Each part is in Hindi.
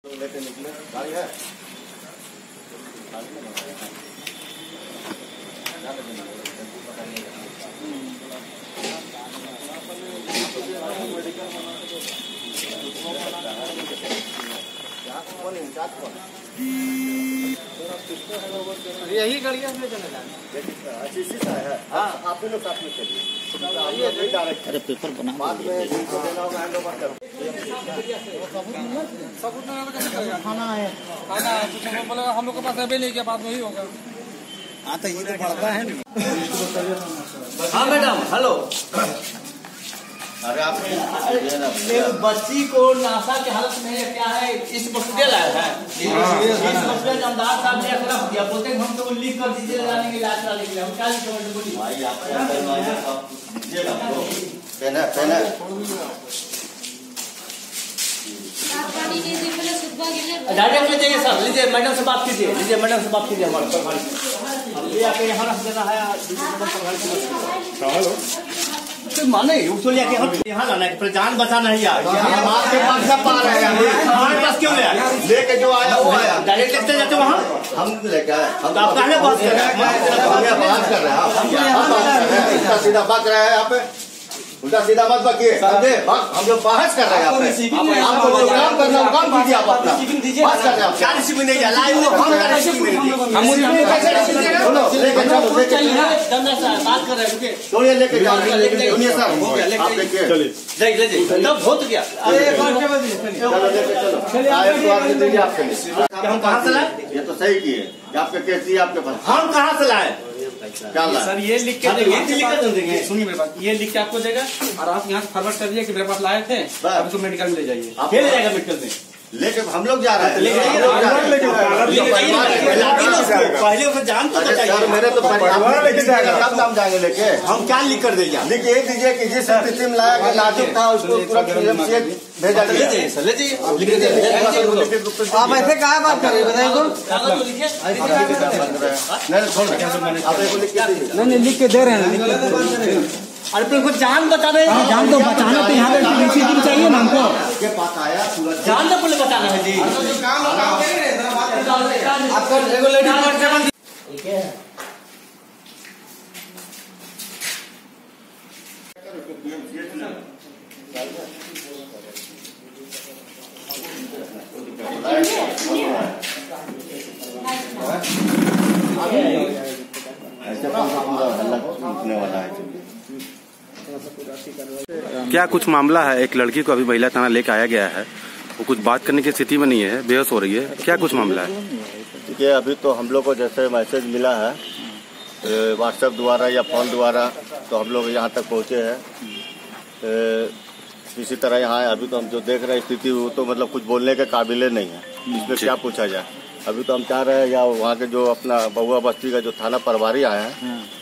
लेके निकले गाड़ी है यही गाड़ियाँ में चले जाए है। हाँ आप लोग साथ में चलिए। अरे पेपर बना बाद में खाना है तो बोलेगा हम लोग के पास अभी नहीं किया बाद में ही होगा। हाँ तो ये तो बढ़ता है। हाँ मैडम हेलो। अरे आपने बच्ची को नासा की हालत में क्या है इस हॉस्पिटल आया है। इस हॉस्पिटल जमदार साहब ने रख दिया, बोलते हैं हम तो लिख कर दीजिए जाने के इलाज कराने के लिए। हम क्या लिखेंगे बोलिए भाई आप पहना पहना डायरेक्ट लीजिए सर, लीजिए मैडम से बात कीजिए, लीजिए मैडम से बात कीजिए हमारे प्रभारी ले आके यहाँ रख देना है। तो माने उसको लेके हम यहाँ लाना है, पर जान बचाना है यार। हम आपके पास सब पा रहे हैं, हमारे पास क्यों ले आए? लेके जो आया वो आया। डायरेक्ट लिखते जाते वहाँ हम लेके आए, हम तो आप कहने बात कर रहे हैं। बात कर रहे हैं, हम बात कर रहे हैं। उल्टा सीधा बात कर रहे हैं यहाँ पे, उल्टा सीधा मत बकिए। हम लोग बहस कर रहे हैं यहाँ पे। आपको जो काम करना है काम कीजिए आप अपना। बात कर रहे हैं क्या रिसीव नहीं किया? लाइव लोग हम क्या रिसीव नहीं किया? हम कैसे लेके चलो लेके बात कर रहे हैं। सोनिया लेके जाओ, सोनिया सर आप लेके ले तब बहुत गया। चलो लेके चलो आए तो आप दीजिए आपके लिए। हम कहाँ से लाए? ये तो सही किए, आपके केस दिए आपके पास। हम कहाँ से लाए? क्या लाए? सर ये लिख के देंगे, सुनिए मेरे पास, ये लिख के आपको देगा और आप यहाँ से फॉरवर्ड कर दीजिए कि मेरे पास लाए थे, आप इसको मेडिकल में ले जाइए। आप ले जाएगा मेडिकल में, लेके हम लोग जा रहे हैं। पहले उसे जान तो सर मेरे तो परिवार लेके जाएगा तब नाम जाएंगे लेके। हम क्या लिख कर देगा? लिख ये दीजिए कि जिस स्थिति में लाया कि नाजुक था उसको तुरंत पीएमसीएच भेजा ले दिया। जाइए सर, ले जाइए आप लिख दीजिए। आप ऐसे कहाँ बात कर रहे हैं बताइए तो? कागज तो लिखिए। नहीं छोड़ आप एक लिख के दीजिए। नहीं लिख के दे रहे हैं। अरे पर उनको जान बता रहे हैं। जान तो बचाना तो यहाँ पे दिन चाहिए ना हमको। के पास आया सूरज जान तो पहले बताना है जी। आपका रेगुलेटर क्या कुछ मामला है? एक लड़की को अभी महिला थाना लेके आया गया है, वो कुछ बात करने की स्थिति में नहीं है, बेहोश हो रही है। क्या कुछ मामला है? ये अभी तो हम लोग को जैसे मैसेज मिला है व्हाट्सएप द्वारा या फोन द्वारा, तो हम लोग यहाँ तक पहुँचे हैं। इसी तरह यहाँ अभी तो हम जो देख रहे हैं स्थिति वो तो मतलब कुछ बोलने के काबिल नहीं है। इसमें क्या पूछा जाए? अभी तो हम चाह रहे हैं या वहाँ के जो अपना बहुआ बस्ती का जो थाना प्रभारी आए हैं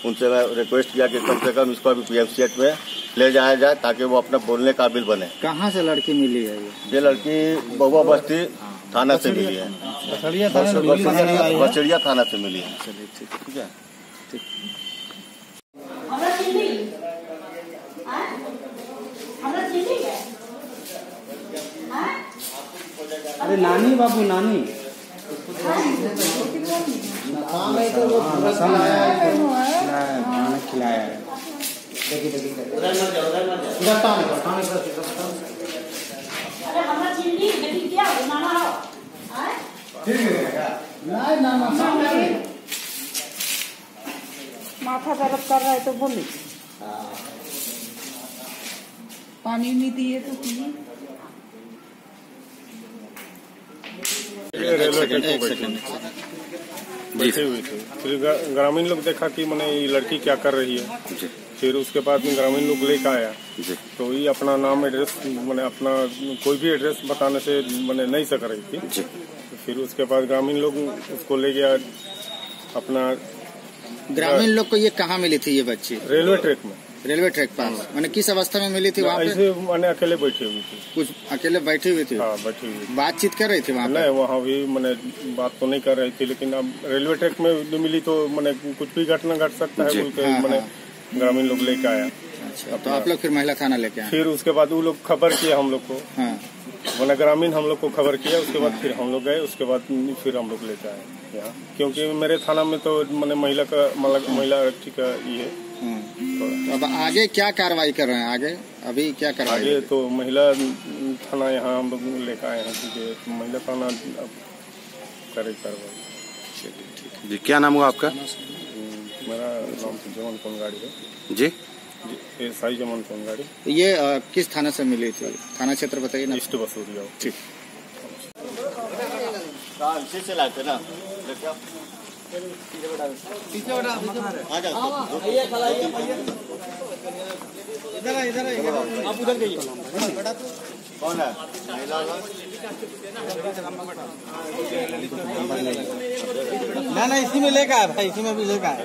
उनसे मैं रिक्वेस्ट किया कि कम से कम इसको अभी पीएमसीएच में ले जाया जाए ताकि वो अपना बोलने काबिल बने। कहाँ से लड़की मिली है ये लड़की बहुआ बस्ती थाना से मिली है, बछड़िया थाना से मिली है। ठीक है अरे नानी बाबू नानी खिलाया है। माथा दर्द कर रहा है तो बोले पानी नहीं दिए तो पिए। बैठे हुए थे, फिर ग्रामीण लोग देखा कि मैंने ये लड़की क्या कर रही है। फिर उसके बाद में ग्रामीण लोग लेकर आया तो ये अपना नाम एड्रेस मैंने अपना कोई भी एड्रेस बताने से मैंने नहीं सक रही थी। तो फिर उसके बाद ग्रामीण लोग उसको ले गया अपना। ग्रामीण लोग को ये कहाँ मिली थी ये बच्ची? रेलवे ट्रैक में। रेलवे ट्रैक पास मैंने किस अवस्था में मिली थी वहाँ पे? ऐसे मैंने अकेले बैठी हुई थी। कुछ अकेले बैठी हुई थी? हाँ बैठी हुई। बातचीत कर रही थी वहाँ पे? नहीं वहाँ भी मैंने बात तो नहीं कर रही थी, लेकिन अब रेलवे ट्रैक में मिली तो मैंने कुछ भी घटना घट सकता है बोल के मैंने ग्रामीण लोग लेके आया। अच्छा, तो आप लोग फिर महिला थाना लेके आए? फिर उसके बाद वो लोग खबर किया हम लोग को। हाँ। मैंने ग्रामीण हम लोग को खबर किया, उसके बाद फिर हम लोग गए, उसके बाद फिर हम लोग लेके आए यहाँ, क्योंकि मेरे थाना में तो मैंने महिला आरक्षी का ये है। तो अब आगे क्या कार्रवाई कर रहे हैं? आगे अभी क्या कार्रवाई? आगे तो महिला थाना यहाँ हम लोग लेकर आए हैं, क्योंकि महिला थाना अब करे कार्रवाई। जी, क्या नाम हुआ आपका? मेरा नाम जमन कोनगाड़ी है। जी, साई जमन कोनगाड़ी। ये किस थाना से मिली थी? थाना क्षेत्र बताइए ना। ईस्ट बसूरिया। ठीक। से लाते ना आप उधर जाइए। कौन है? ना इसी में लेकर आए भाई, इसी में भी लेकर आए।